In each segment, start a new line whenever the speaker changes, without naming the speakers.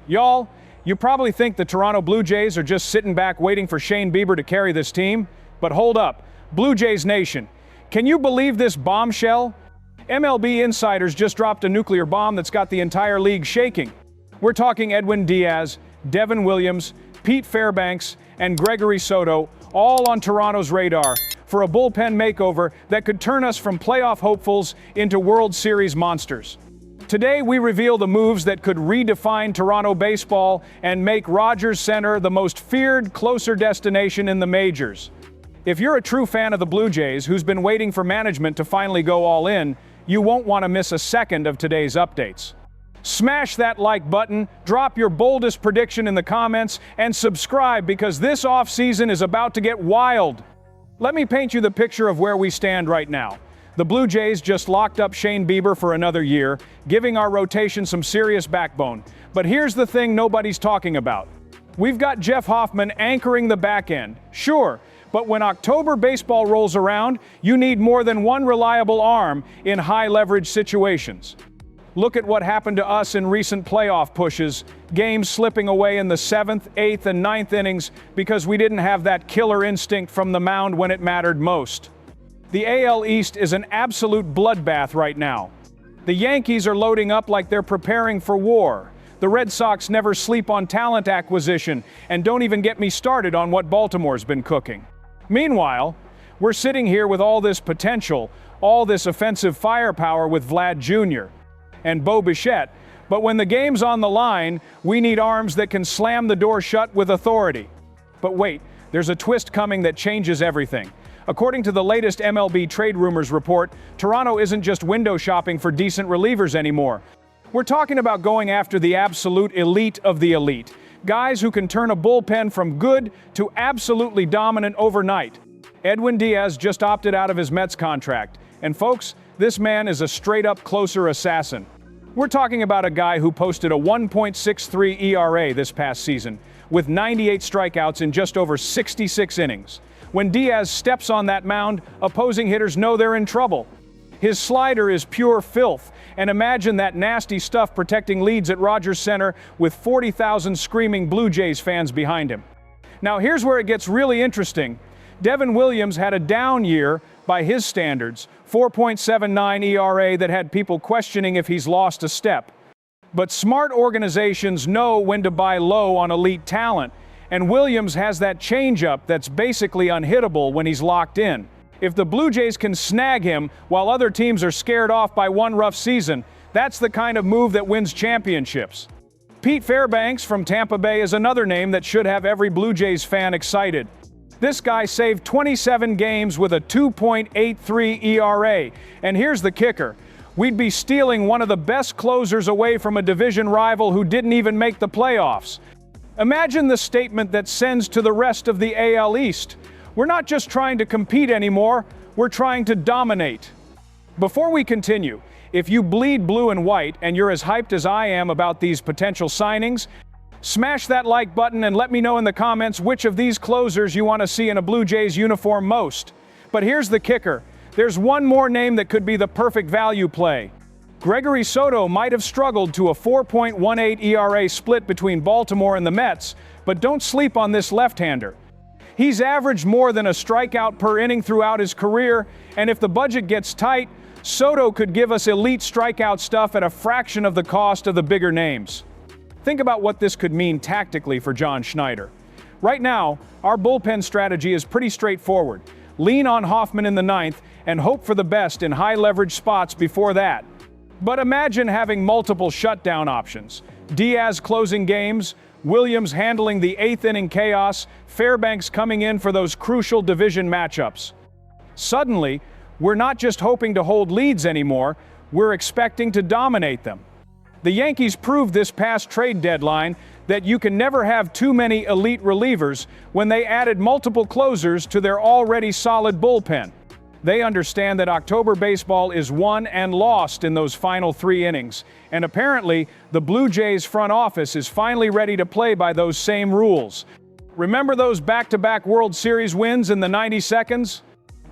Y'all, you probably think the Toronto Blue Jays are just sitting back waiting for Shane Bieber to carry this team. But hold up, Blue Jays Nation. Can you believe this bombshell? MLB insiders just dropped a nuclear bomb that's got the entire league shaking. We're talking Edwin Díaz, Devin Williams, Pete Fairbanks, and Gregory Soto, all on Toronto's radar for a bullpen makeover that could turn us from playoff hopefuls into World Series monsters. Today, we reveal the moves that could redefine Toronto baseball and make Rogers Center the most feared, closer destination in the majors. If you're a true fan of the Blue Jays who's been waiting for management to finally go all in, you won't want to miss a second of today's updates. Smash that like button, drop your boldest prediction in the comments, and subscribe because this offseason is about to get wild. Let me paint you the picture of where we stand right now. The Blue Jays just locked up Shane Bieber for another year, giving our rotation some serious backbone. But here's the thing nobody's talking about. We've got Jeff Hoffman anchoring the back end, sure, but when October baseball rolls around, you need more than one reliable arm in high-leverage situations. Look at what happened to us in recent playoff pushes, games slipping away in the 7th, 8th, and 9th innings because we didn't have that killer instinct from the mound when it mattered most. The AL East is an absolute bloodbath right now. The Yankees are loading up like they're preparing for war. The Red Sox never sleep on talent acquisition, and don't even get me started on what Baltimore's been cooking. Meanwhile, we're sitting here with all this potential, all this offensive firepower with Vlad Jr. and Bo Bichette, but when the game's on the line, we need arms that can slam the door shut with authority. But wait, there's a twist coming that changes everything. According to the latest MLB trade rumors report, Toronto isn't just window shopping for decent relievers anymore. We're talking about going after the absolute elite of the elite. Guys who can turn a bullpen from good to absolutely dominant overnight. Edwin Díaz just opted out of his Mets contract. And folks, this man is a straight-up closer assassin. We're talking about a guy who posted a 1.63 ERA this past season, with 98 strikeouts in just over 66 innings. When Díaz steps on that mound, opposing hitters know they're in trouble. His slider is pure filth, and imagine that nasty stuff protecting leads at Rogers Center with 40,000 screaming Blue Jays fans behind him. Now here's where it gets really interesting. Devin Williams had a down year by his standards, 4.79 ERA that had people questioning if he's lost a step. But smart organizations know when to buy low on elite talent, and Williams has that changeup that's basically unhittable when he's locked in. If the Blue Jays can snag him while other teams are scared off by one rough season, that's the kind of move that wins championships. Pete Fairbanks from Tampa Bay is another name that should have every Blue Jays fan excited. This guy saved 27 games with a 2.83 ERA. And here's the kicker. We'd be stealing one of the best closers away from a division rival who didn't even make the playoffs. Imagine the statement that sends to the rest of the AL East. We're not just trying to compete anymore, we're trying to dominate. Before we continue, if you bleed blue and white and you're as hyped as I am about these potential signings, smash that like button and let me know in the comments which of these closers you want to see in a Blue Jays uniform most. But here's the kicker. There's one more name that could be the perfect value play. Gregory Soto might have struggled to a 4.18 ERA split between Baltimore and the Mets, but don't sleep on this left-hander. He's averaged more than a strikeout per inning throughout his career, and if the budget gets tight, Soto could give us elite strikeout stuff at a fraction of the cost of the bigger names. Think about what this could mean tactically for John Schneider. Right now, our bullpen strategy is pretty straightforward. Lean on Hoffman in the 9th and hope for the best in high-leverage spots before that. But imagine having multiple shutdown options. Díaz closing games, Williams handling the 8th inning chaos, Fairbanks coming in for those crucial division matchups. Suddenly, we're not just hoping to hold leads anymore, we're expecting to dominate them. The Yankees proved this past trade deadline that you can never have too many elite relievers when they added multiple closers to their already solid bullpen. They understand that October baseball is won and lost in those final 3 innings, and apparently the Blue Jays front office is finally ready to play by those same rules. Remember those back-to-back World Series wins in the 90 seconds?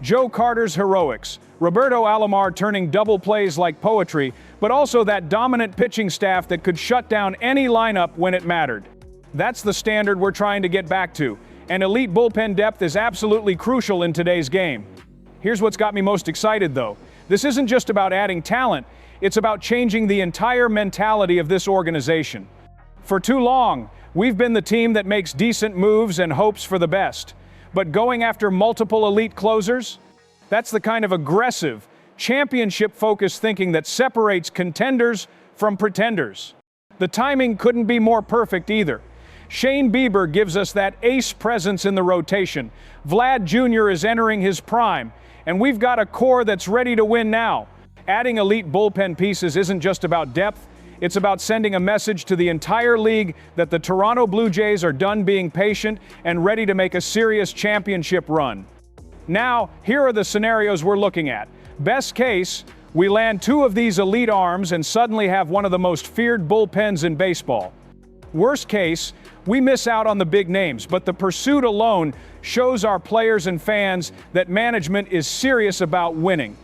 Joe Carter's heroics, Roberto Alomar turning double plays like poetry, but also that dominant pitching staff that could shut down any lineup when it mattered. That's the standard we're trying to get back to, and elite bullpen depth is absolutely crucial in today's game. Here's what's got me most excited, though. This isn't just about adding talent, it's about changing the entire mentality of this organization. For too long, we've been the team that makes decent moves and hopes for the best. But going after multiple elite closers? That's the kind of aggressive, championship-focused thinking that separates contenders from pretenders. The timing couldn't be more perfect either. Shane Bieber gives us that ace presence in the rotation. Vlad Jr. is entering his prime, and we've got a core that's ready to win now. Adding elite bullpen pieces isn't just about depth, it's about sending a message to the entire league that the Toronto Blue Jays are done being patient and ready to make a serious championship run. Now, here are the scenarios we're looking at. Best case, we land 2 of these elite arms and suddenly have one of the most feared bullpens in baseball. Worst case, we miss out on the big names, but the pursuit alone shows our players and fans that management is serious about winning.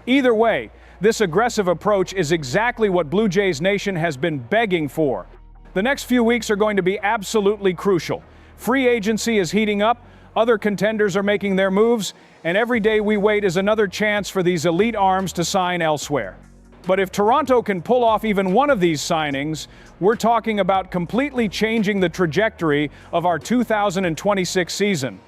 Either way, this aggressive approach is exactly what Blue Jays Nation has been begging for. The next few weeks are going to be absolutely crucial. Free agency is heating up, other contenders are making their moves, and every day we wait is another chance for these elite arms to sign elsewhere. But if Toronto can pull off even one of these signings, we're talking about completely changing the trajectory of our 2026 season.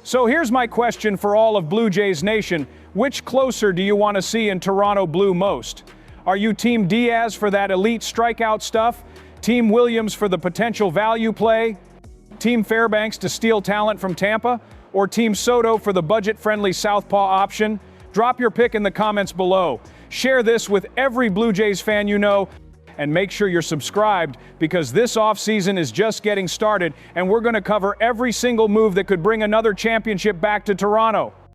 So here's my question for all of Blue Jays Nation. Which closer do you want to see in Toronto Blue most? Are you Team Díaz for that elite strikeout stuff? Team Williams for the potential value play? Team Fairbanks to steal talent from Tampa? Or Team Soto for the budget-friendly southpaw option? Drop your pick in the comments below. Share this with every Blue Jays fan you know, and make sure you're subscribed because this offseason is just getting started and we're going to cover every single move that could bring another championship back to Toronto.